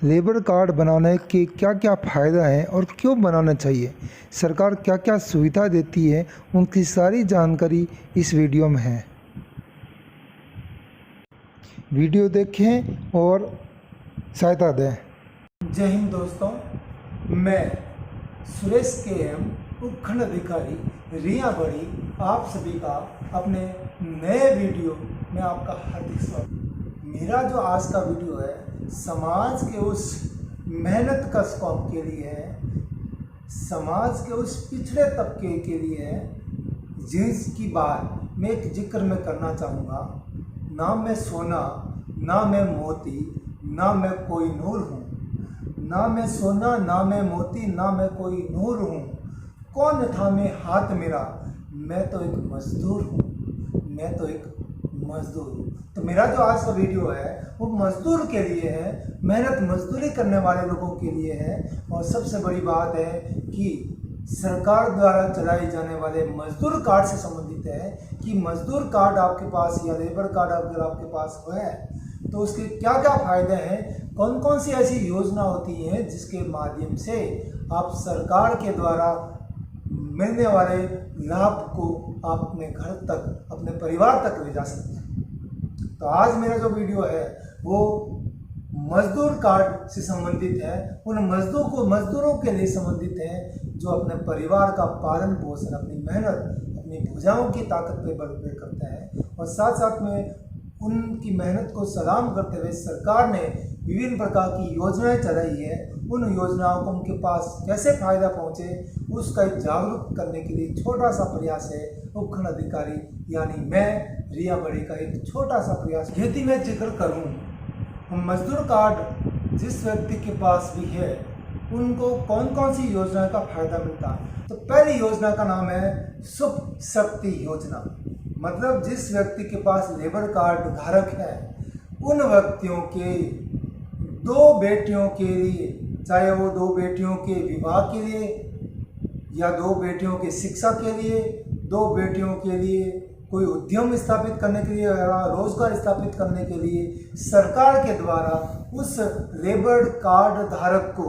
Labour card बनाने के क्या क्या फ़ायदा हैं और क्यों बनाना चाहिए, सरकार क्या क्या सुविधा देती है, उनकी सारी जानकारी इस वीडियो में है। वीडियो देखें और सहायता दें। जय हिंद दोस्तों, मैं सुरेश के एम उपखंड अधिकारी रियाबड़ी आप सभी का अपने नए वीडियो में आपका हार्दिक स्वागत। मेरा जो आज का वीडियो है समाज के उस मेहनत कस्बों के लिए है, समाज के उस पिछड़े तबके के लिए है जिसकी बात मैं एक जिक्र में करना चाहूँगा। ना मैं सोना, ना मैं मोती, ना मैं कोई नूर हूँ। ना मैं सोना, ना मैं मोती, ना मैं कोई नूर हूँ। कौन थामे हाथ मेरा, मैं तो एक मजदूर हूँ, मैं तो एक मजदूर हूँ। तो मेरा जो आज का वीडियो है वो मजदूर के लिए है, मेहनत मजदूरी करने वाले लोगों के लिए है। और सबसे बड़ी बात है कि सरकार द्वारा चलाई जाने वाले मजदूर कार्ड से संबंधित है कि मजदूर कार्ड आपके पास या लेबर कार्ड अगर आपके पास है तो उसके क्या क्या फायदे हैं, कौन कौन सी ऐसी योजना होती हैं जिसके माध्यम से आप सरकार के द्वारा मिलने वाले लाभ को आप अपने घर तक, अपने परिवार तक ले जा सकते हैं। तो आज मेरा जो वीडियो है वो मजदूर कार्ड से संबंधित है, उन मजदूरों के लिए संबंधित है जो अपने परिवार का पालन पोषण अपनी मेहनत, अपनी भुजाओं की ताकत पर बल करते हैं। और साथ साथ में उनकी मेहनत को सलाम करते हुए सरकार ने विभिन्न प्रकार की योजनाएं चलाई है। उन योजनाओं को उनके पास कैसे फायदा पहुंचे उसका एक जागरूक करने के लिए छोटा सा प्रयास है उपखंड अधिकारी यानी मैं रियाबड़ी का एक छोटा सा प्रयास। यदि मैं जिक्र करूं मजदूर कार्ड जिस व्यक्ति के पास भी है उनको कौन कौन सी योजना का फायदा मिलता है, तो पहली योजना का नाम है शुभ शक्ति योजना। मतलब जिस व्यक्ति के पास लेबर कार्ड धारक है उन व्यक्तियों के दो बेटियों के लिए, चाहे वो दो बेटियों के विवाह के लिए या दो बेटियों की शिक्षा के लिए, दो बेटियों के लिए कोई उद्यम स्थापित करने के लिए या रोजगार स्थापित करने के लिए सरकार के द्वारा उस लेबर कार्ड धारक को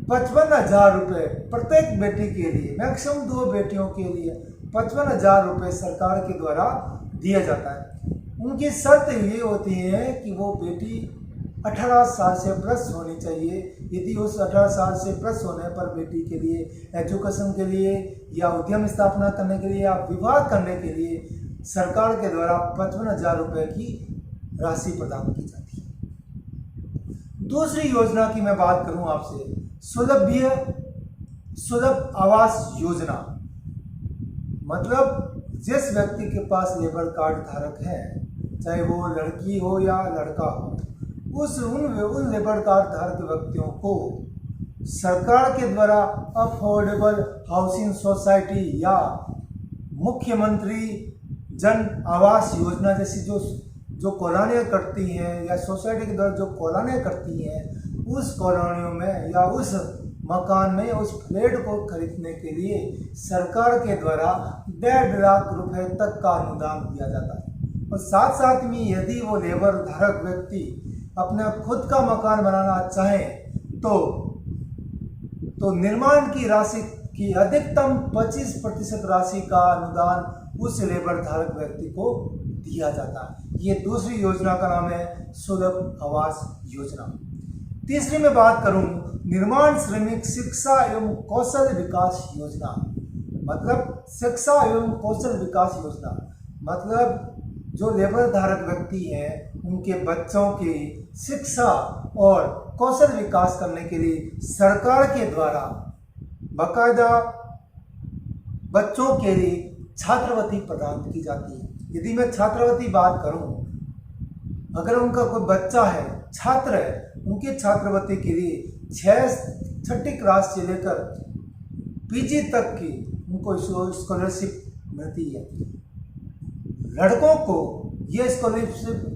55,000 रुपये प्रत्येक बेटी के लिए, मैक्सिमम दो बेटियों के लिए 55,000 रुपये सरकार के द्वारा दिया जाता है। उनकी शर्त ये होती है कि वो बेटी 18 साल से प्लस होनी चाहिए। यदि उस 18 साल से प्लस होने पर बेटी के लिए एजुकेशन के लिए या उद्यम स्थापना करने के लिए या विवाह करने के लिए सरकार के द्वारा 55,000 रुपये की राशि प्रदान की जाती है। दूसरी योजना की मैं बात करूं आपसे, सुलभ आवास योजना। मतलब जिस व्यक्ति के पास लेबर कार्ड धारक है, चाहे वो लड़की हो या लड़का हो, उन लेबर कार्ड धारक व्यक्तियों को सरकार के द्वारा अफोर्डेबल हाउसिंग सोसाइटी या मुख्यमंत्री जन आवास योजना जैसी जो कॉलोनियाँ करती हैं या सोसाइटी के द्वारा जो कॉलोनियाँ करती हैं, उस कॉलोनियों में या उस मकान में उस फ्लैट को खरीदने के लिए सरकार के द्वारा 1.5 लाख रुपए तक का अनुदान दिया जाता है। और साथ साथ में यदि वो लेबर धारक व्यक्ति अपना खुद का मकान बनाना चाहे तो निर्माण की राशि की अधिकतम 25% राशि का अनुदान उस लेबर धारक व्यक्ति को दिया जाता है। ये दूसरी योजना का नाम है सुलभ आवास योजना। तीसरी में बात करूं निर्माण श्रमिक शिक्षा एवं कौशल विकास योजना। मतलब शिक्षा एवं कौशल विकास योजना मतलब जो लेबर धारक व्यक्ति हैं उनके बच्चों की शिक्षा और कौशल विकास करने के लिए सरकार के द्वारा बाकायदा बच्चों के लिए छात्रवृत्ति प्रदान की जाती है। यदि मैं छात्रवृत्ति बात करूं, अगर उनका कोई बच्चा है, छात्र है, उनकी छात्रवृत्ति के लिए 6ठी क्लास से लेकर पीजी तक की उनको स्कॉलरशिप मिलती है। लड़कों को ये स्कॉलरशिप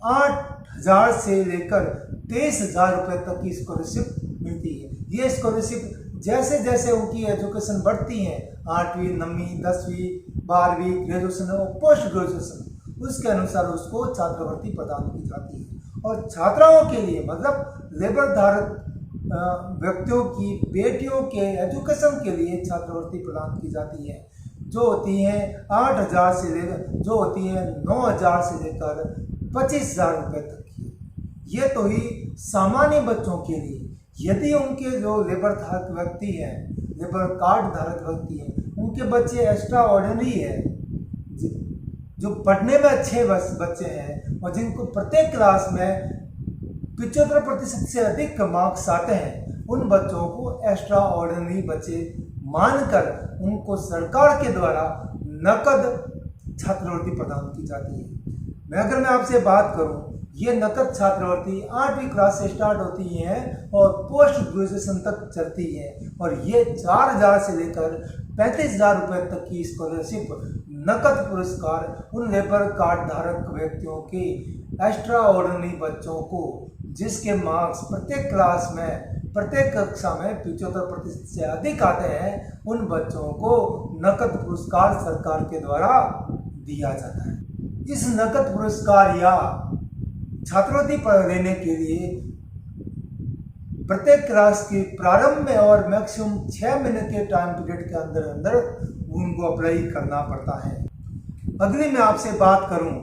8,000 से लेकर 23,000 रुपये तक की स्कॉलरशिप मिलती है। ये स्कॉलरशिप जैसे जैसे उनकी एजुकेशन बढ़ती है, 8वीं, 9वीं, 10वीं, 12वीं, ग्रेजुएशन और पोस्ट ग्रेजुएशन, उसके अनुसार उसको छात्रवृत्ति प्रदान की जाती है। और छात्राओं के लिए मतलब लेबर धारक व्यक्तियों की बेटियों के एजुकेशन के लिए छात्रवृत्ति प्रदान की जाती है, जो होती है 8,000 से लेकर, जो होती है 9,000 से लेकर 25,000 रुपये तक की। ये तो ही सामान्य बच्चों के लिए। यदि उनके जो लेबर धारक व्यक्ति हैं, लेबर कार्ड धारक व्यक्ति हैं, उनके बच्चे एक्स्ट्रा ऑर्डिनरी है, जो पढ़ने में अच्छे बच्चे हैं और जिनको प्रत्येक क्लास में 75% से अधिक मार्क्स आते हैं, उन बच्चों को एक्स्ट्रा ऑर्डिनरी बच्चे मानकर उनको सरकार के द्वारा नकद छात्रवृत्ति प्रदान की जाती है। अगर मैं आपसे बात करूं, ये नकद छात्रवृत्ति 8वीं क्लास से स्टार्ट होती है और पोस्ट ग्रेजुएशन तक चलती है, और ये 4,000 से लेकर 35,000 रुपये तक की स्कॉलरशिप नकद पुरस्कार उन लेबर कार्ड धारक व्यक्तियों के एक्स्ट्रा ऑर्डिनरी बच्चों को, जिसके मार्क्स प्रत्येक क्लास में प्रत्येक कक्षा में 75% से अधिक आते हैं, उन बच्चों को नकद पुरस्कार सरकार के द्वारा दिया जाता है। इस नकद पुरस्कार या छात्रवृत्ति लेने के लिए प्रत्येक क्लास के प्रारंभ में और मैक्सिमम 6 महीने के टाइम पीरियड के अंदर अंदर उनको अप्लाई करना पड़ता है। अगली मैं आपसे बात करूं,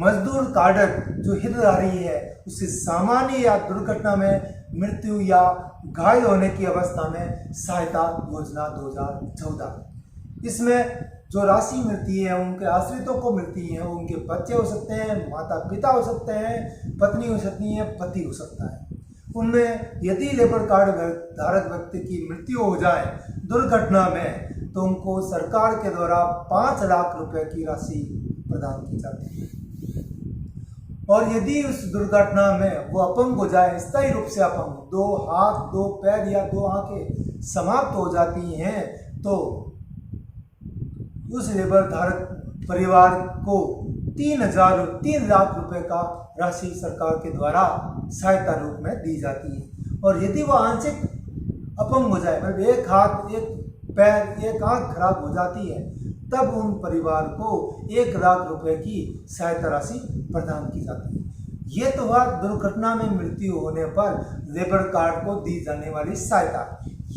मजदूर कार्ड जो हितधारी है उसे सामान्य या दुर्घटना में मृत्यु या घायल होने की अवस्था में सहायता योजना 2014। इसमें जो राशि मिलती है उनके आश्रितों को मिलती है, उनके बच्चे हो सकते हैं, माता पिता हो सकते हैं, पत्नी हो सकती है, पति हो सकता है। उनमें यदि लेबर कार्ड धारक व्यक्ति की मृत्यु हो जाए दुर्घटना में, तो उनको सरकार के द्वारा 5 लाख रुपए की राशि प्रदान की जाती है। और यदि उस दुर्घटना में वो अपंग हो जाए, स्थायी रूप से अपंग, 2 हाथ, 2 पैर या 2 आंखें समाप्त हो जाती हैं, तो उस लेबर धारक परिवार को 3 लाख रुपए का राशि सरकार के द्वारा सहायता रूप में दी जाती है। और यदि वह आंशिक अपंग हो जाए, मतलब 1 हाथ, 1 पैर, 1 आंख खराब हो जाती है, तब उन परिवार को 1 लाख रुपए की सहायता राशि प्रदान की जाती है। ये तो हुआ दुर्घटना में मृत्यु होने पर लेबर कार्ड को दी जाने वाली सहायता।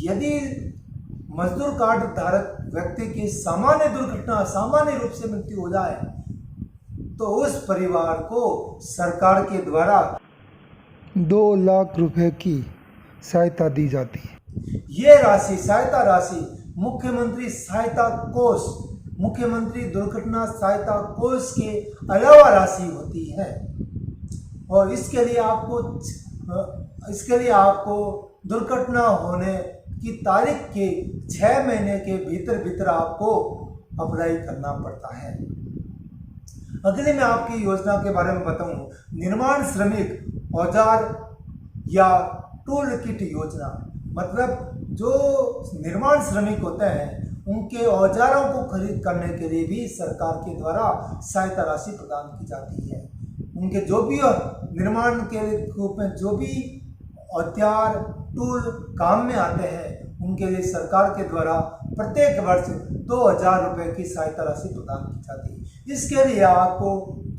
यदि मजदूर कार्ड धारक व्यक्ति की सामान्य रूप से मृत्यु हो जाए, तो उस परिवार को सरकार के द्वारा 2 लाख रुपए की सहायता दी जाती है। ये राशि, सहायता राशि, मुख्यमंत्री सहायता कोष, मुख्यमंत्री दुर्घटना सहायता कोष के अलावा राशि होती है। और इसके लिए आपको दुर्घटना होने की तारीख के 6 महीने के भीतर आपको अप्लाई करना पड़ता है। अगले मैं आपकी योजना के बारे में बताऊं, निर्माण श्रमिक औजार या टूल किट योजना। मतलब जो निर्माण श्रमिक होते हैं उनके औजारों को खरीद करने के लिए भी सरकार के द्वारा सहायता राशि प्रदान की जाती है। उनके जो भी निर्माण के रूप में जो भी औजार टूल काम में आते हैं, उनके लिए सरकार के द्वारा प्रत्येक वर्ष 2,000 रुपये की सहायता राशि प्रदान की जाती है। इसके लिए आपको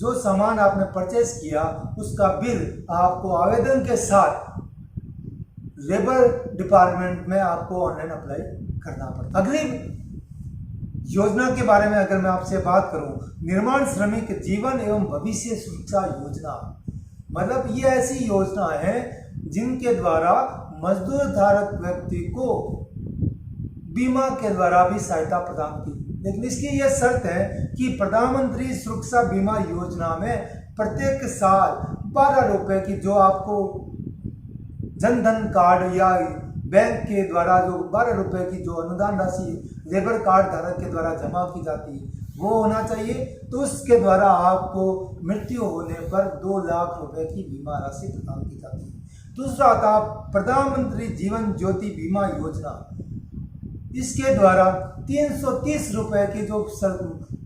जो सामान आपने परचेज किया उसका बिल आपको आवेदन के साथ लेबर डिपार्टमेंट में आपको ऑनलाइन अप्लाई करना पड़ता है। अगली योजना के बारे में अगर मैं आपसे बात करूं, निर्माण श्रमिक जीवन एवं भविष्य सुरक्षा योजना। मतलब ये ऐसी योजना है जिनके द्वारा मजदूर धारक व्यक्ति को बीमा के द्वारा भी सहायता प्रदान की, लेकिन इसकी यह शर्त है कि प्रधानमंत्री सुरक्षा बीमा योजना में प्रत्येक साल 12 रुपए की जो आपको जनधन कार्ड या बैंक के द्वारा जो 12 रुपए की जो अनुदान राशि लेबर कार्ड धारक के द्वारा जमा की जाती है वो होना चाहिए। तो उसके द्वारा आपको मृत्यु होने पर 2 लाख रुपए की बीमा राशि प्रदान की जाती है। दूसरा था प्रधानमंत्री जीवन ज्योति बीमा योजना। इसके द्वारा 330 रुपए की जो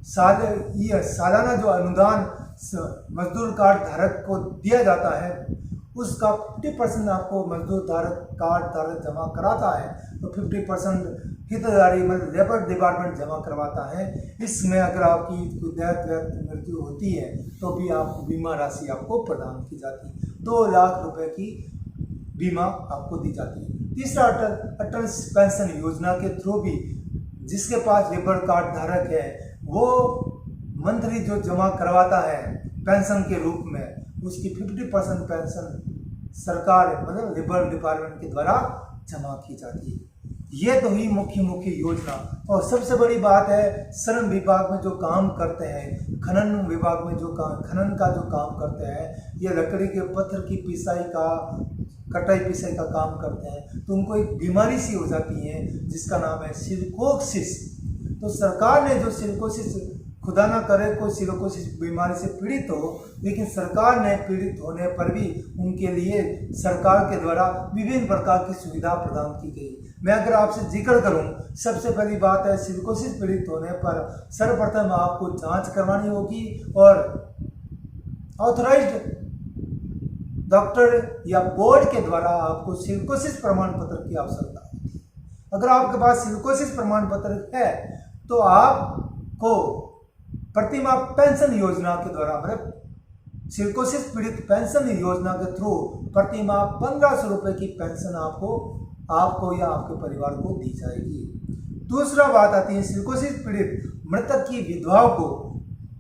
सालाना जो अनुदान मजदूर कार्ड धारक को दिया जाता है, उसका 50% आपको मजदूर धारक कार्ड धारक जमा कराता है, तो 50% हितधारी मतलब लेबर डिपार्टमेंट जमा करवाता है। इसमें अगर आपकी कोई डेथ मृत्यु होती है तो भी आपको बीमा राशि आपको प्रदान की जाती है। 2 लाख रुपए की बीमा आपको दी जाती है। तीसरा अटल पेंशन योजना के थ्रू भी जिसके पास लेबर कार्ड धारक है वो मंथली जो जमा करवाता है पेंशन के रूप में, उसकी 50% पेंशन सरकार मतलब लेबर डिपार्टमेंट के द्वारा जमा की जाती है। ये तो ही मुख्य योजना। और सबसे बड़ी बात है, श्रम विभाग में जो काम करते हैं, खनन विभाग में जो खनन का जो काम करते हैं, ये लकड़ी के पत्थर की पिसाई का कटाई पिसाई का काम करते हैं, तो उनको एक बीमारी सी हो जाती है जिसका नाम है सिलिकोसिस। तो सरकार ने जो सिलिकोसिस, खुदा ना करे कोई सिलिकोसिस बीमारी से पीड़ित हो, लेकिन सरकार ने पीड़ित होने पर भी उनके लिए सरकार के द्वारा विभिन्न प्रकार की सुविधा प्रदान की गई। मैं अगर आपसे जिक्र करूं, सबसे पहली बात है सिलिकोसिस पीड़ित होने पर सर्वप्रथम आपको जांच करवानी होगी और ऑथराइज्ड डॉक्टर या बोर्ड के द्वारा आपको सिलिकोसिस प्रमाण पत्र की आवश्यकता होती है। अगर आपके पास सिलिकोसिस प्रमाण पत्र है तो आपको प्रतिमाह पेंशन योजना के द्वारा मतलब सिलिकोसिस पीड़ित पेंशन योजना के थ्रू प्रतिमाह 1500 रुपये की पेंशन आपको या आपके परिवार को दी जाएगी। दूसरा बात आती है, सिलिकोसिस पीड़ित मृतक की विधवाओं को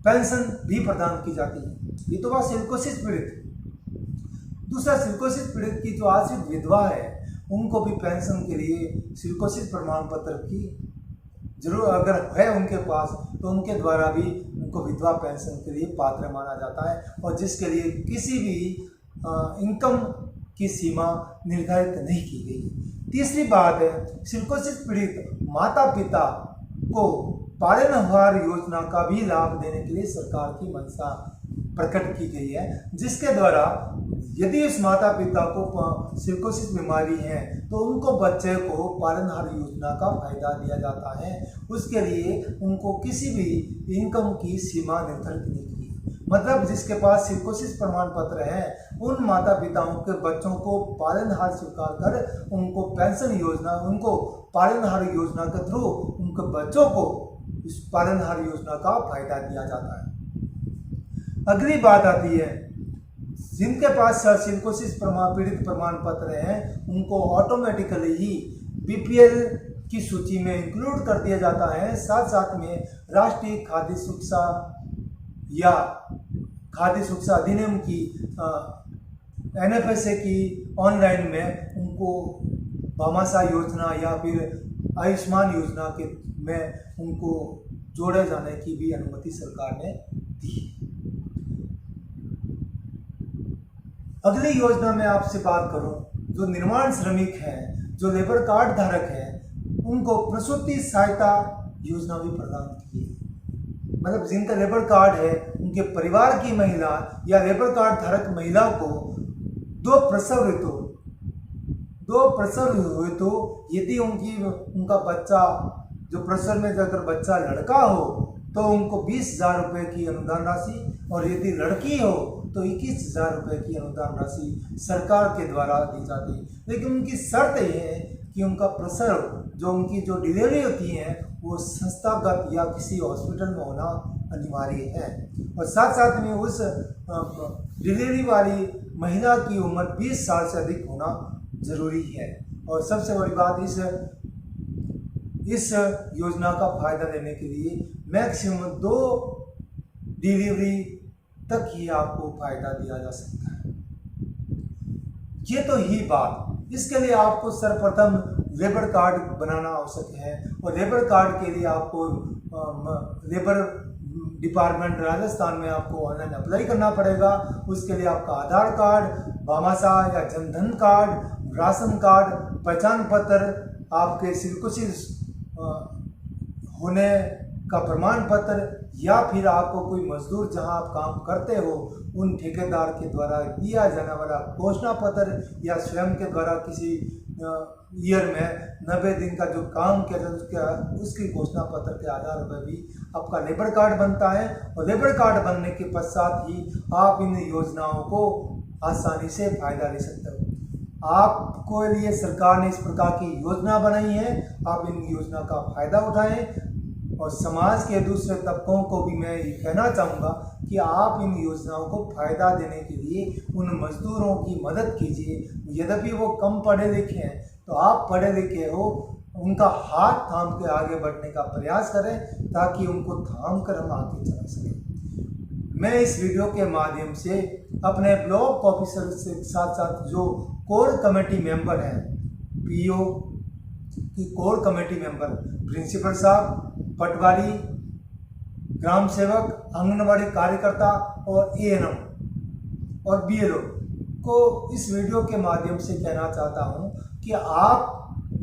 पेंशन भी प्रदान की जाती है। ये तो बात सिलिकोसिस पीड़ित। दूसरा, सिलिकोसिस पीड़ित की जो आश्रित विधवा है उनको भी पेंशन के लिए सिलिकोसिस प्रमाण पत्र की जरूर अगर है उनके पास, तो उनके द्वारा भी उनको विधवा पेंशन के लिए पात्र माना जाता है, और जिसके लिए किसी भी इनकम की सीमा निर्धारित नहीं की गई। तीसरी बात है, सिलिकोसिस पीड़ित माता पिता को पालनहार योजना का भी लाभ देने के लिए सरकार की मंशा प्रकट की गई है, जिसके द्वारा यदि इस माता पिता को सिलिकोसिस बीमारी है तो उनको बच्चे को पालनहार योजना का फायदा दिया जाता है। उसके लिए उनको किसी भी इनकम की सीमा निर्धारित नहीं की, मतलब जिसके पास सिलिकोसिस प्रमाण पत्र है उन माता पिताओं के बच्चों को पालनहार स्वीकार कर उनको पेंशन योजना, उनको पालनहार योजना के थ्रू उनके बच्चों को इस पालनहार योजना का फायदा दिया जाता है। अगली बात आती है, जिनके पास सिलिकोसिस पीड़ित प्रमाण पत्र हैं उनको ऑटोमेटिकली ही बीपीएल की सूची में इंक्लूड कर दिया जाता है। साथ साथ में राष्ट्रीय खाद्य सुरक्षा या खाद्य सुरक्षा अधिनियम की एनएफएसए की ऑनलाइन में उनको भामाशाह योजना या फिर आयुष्मान योजना के में उनको जोड़े जाने की भी अनुमति सरकार ने दी। अगली योजना में आपसे बात करूं, जो निर्माण श्रमिक हैं, जो लेबर कार्ड धारक हैं, उनको प्रसूति सहायता योजना भी प्रदान की है। मतलब जिनका लेबर कार्ड है उनके परिवार की महिला या लेबर कार्ड धारक महिला को दो प्रसव हुए तो यदि उनका बच्चा जो प्रसव में अगर बच्चा लड़का हो तो उनको 20,000 रुपये की अनुदान राशि, और यदि लड़की हो तो 21,000 रुपये की अनुदान राशि सरकार के द्वारा दी जाती है। लेकिन उनकी शर्त यह है कि उनका प्रसव जो उनकी जो डिलीवरी होती है वो संस्थागत या किसी हॉस्पिटल में होना अनिवार्य है, और साथ साथ में उस डिलीवरी वाली महिला की उम्र 20 साल से अधिक होना जरूरी है। और सबसे बड़ी बात, इस योजना का फायदा लेने के लिए मैक्सिमम 2 डिलीवरी तक ही आपको फायदा दिया जा सकता है। ये तो ही बात। इसके लिए आपको सर्वप्रथम लेबर कार्ड बनाना आवश्यक है, और लेबर कार्ड के लिए आपको लेबर डिपार्टमेंट राजस्थान में आपको ऑनलाइन अप्लाई करना पड़ेगा। उसके लिए आपका आधार कार्ड, भामाशाह या जनधन कार्ड, राशन कार्ड, पहचान पत्र, आपके सिलिकोसिस होने का प्रमाण पत्र, या फिर आपको कोई मजदूर जहां आप काम करते हो उन ठेकेदार के द्वारा दिया जाने वाला घोषणा पत्र, या स्वयं के द्वारा किसी ईयर में 90 दिन का जो काम किया जाता है उसकी घोषणा पत्र के आधार पर भी आपका लेबर कार्ड बनता है। और लेबर कार्ड बनने के पश्चात ही आप इन योजनाओं को आसानी से फायदा ले सकते हो। आपको लिए सरकार ने इस प्रकार की योजना बनाई है, आप इन योजना का फायदा उठाएं। और समाज के दूसरे तबकों को भी मैं ये कहना चाहूँगा कि आप इन योजनाओं को फायदा देने के लिए उन मजदूरों की मदद कीजिए। यद्यपि वो कम पढ़े लिखे हैं, तो आप पढ़े लिखे हो, उनका हाथ थाम के आगे बढ़ने का प्रयास करें ताकि उनको थाम कर हम आगे चला सकें। मैं इस वीडियो के माध्यम से अपने ब्लॉक ऑफिसर से साथ साथ जो कोर कमेटी मेंबर हैं, पीओ की कोर कमेटी मेंबर, प्रिंसिपल साहब, पटवारी, ग्राम सेवक, आंगनबाड़ी कार्यकर्ता और एएनएम और बीएलओ को इस वीडियो के माध्यम से कहना चाहता हूं कि आप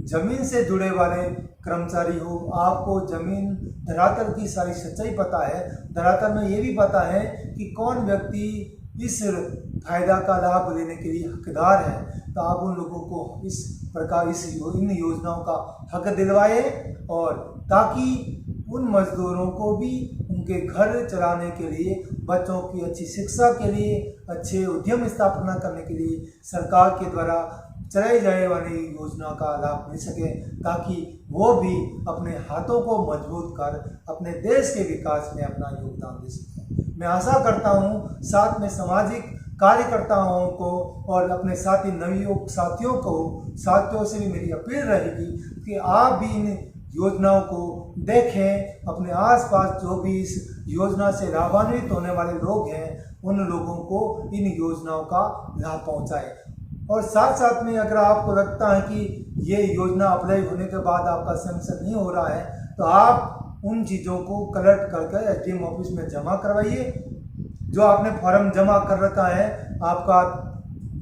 जमीन से जुड़े वाले कर्मचारी हो, आपको जमीन धरातल की सारी सच्चाई पता है। धरातल में ये भी पता है कि कौन व्यक्ति इस फायदा का लाभ लेने के लिए हकदार है, तो आप उन लोगों को इस प्रकार इन योजनाओं का हक दिलवाए, और ताकि उन मजदूरों को भी उनके घर चलाने के लिए, बच्चों की अच्छी शिक्षा के लिए, अच्छे उद्यम स्थापना करने के लिए सरकार के द्वारा चलाई जाने वाली योजना का लाभ मिल सके, ताकि वो भी अपने हाथों को मजबूत कर अपने देश के विकास में अपना योगदान दे सकें। मैं आशा करता हूँ साथ में सामाजिक कार्यकर्ताओं को और अपने साथी नवयुवक साथियों से भी मेरी अपील रहेगी कि आप भी इन योजनाओं को देखें, अपने आसपास जो भी इस योजना से लाभान्वित होने वाले लोग हैं उन लोगों को इन योजनाओं का लाभ पहुंचाएं। और साथ साथ में अगर आपको लगता है कि ये योजना अप्लाई होने के बाद आपका सैंक्शन नहीं हो रहा है, तो आप उन चीज़ों को कलेक्ट करके एसडीएम ऑफिस में जमा करवाइए। जो आपने फॉर्म जमा कर रखा है, आपका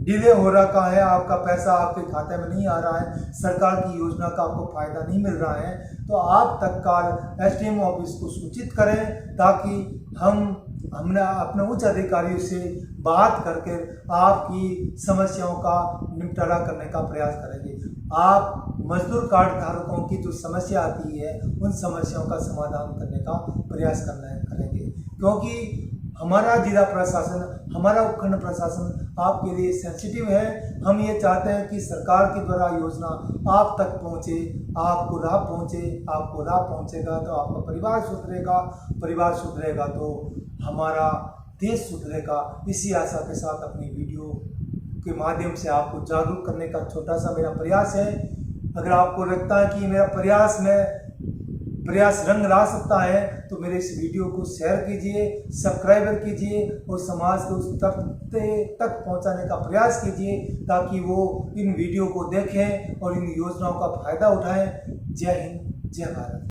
डिले हो रखा है, आपका पैसा आपके खाते में नहीं आ रहा है, सरकार की योजना का आपको फायदा नहीं मिल रहा है, तो आप तत्काल एसडीएम ऑफिस को सूचित करें, ताकि हमने अपने उच्च अधिकारियों से बात करके आपकी समस्याओं का निपटारा करने का प्रयास करेंगे। आप मजदूर कार्ड धारकों की जो समस्या आती है उन समस्याओं का समाधान करने का प्रयास करेंगे, क्योंकि हमारा जिला प्रशासन, हमारा उपखंड प्रशासन आपके लिए सेंसिटिव है। हम ये चाहते हैं कि सरकार के द्वारा योजना आप तक पहुँचे, आपको लाभ पहुँचेगा तो आपका परिवार सुधरेगा, परिवार सुधरेगा तो हमारा देश सुधरेगा। इसी आशा के साथ अपनी वीडियो के माध्यम से आपको जागरूक करने का छोटा सा मेरा प्रयास है। अगर आपको लगता है कि मेरा प्रयास रंग ला सकता है, तो मेरे इस वीडियो को शेयर कीजिए, सब्सक्राइबर कीजिए और समाज को उस तक पहुंचाने का प्रयास कीजिए, ताकि वो इन वीडियो को देखें और इन योजनाओं का फायदा उठाएं। जय हिंद, जय भारत।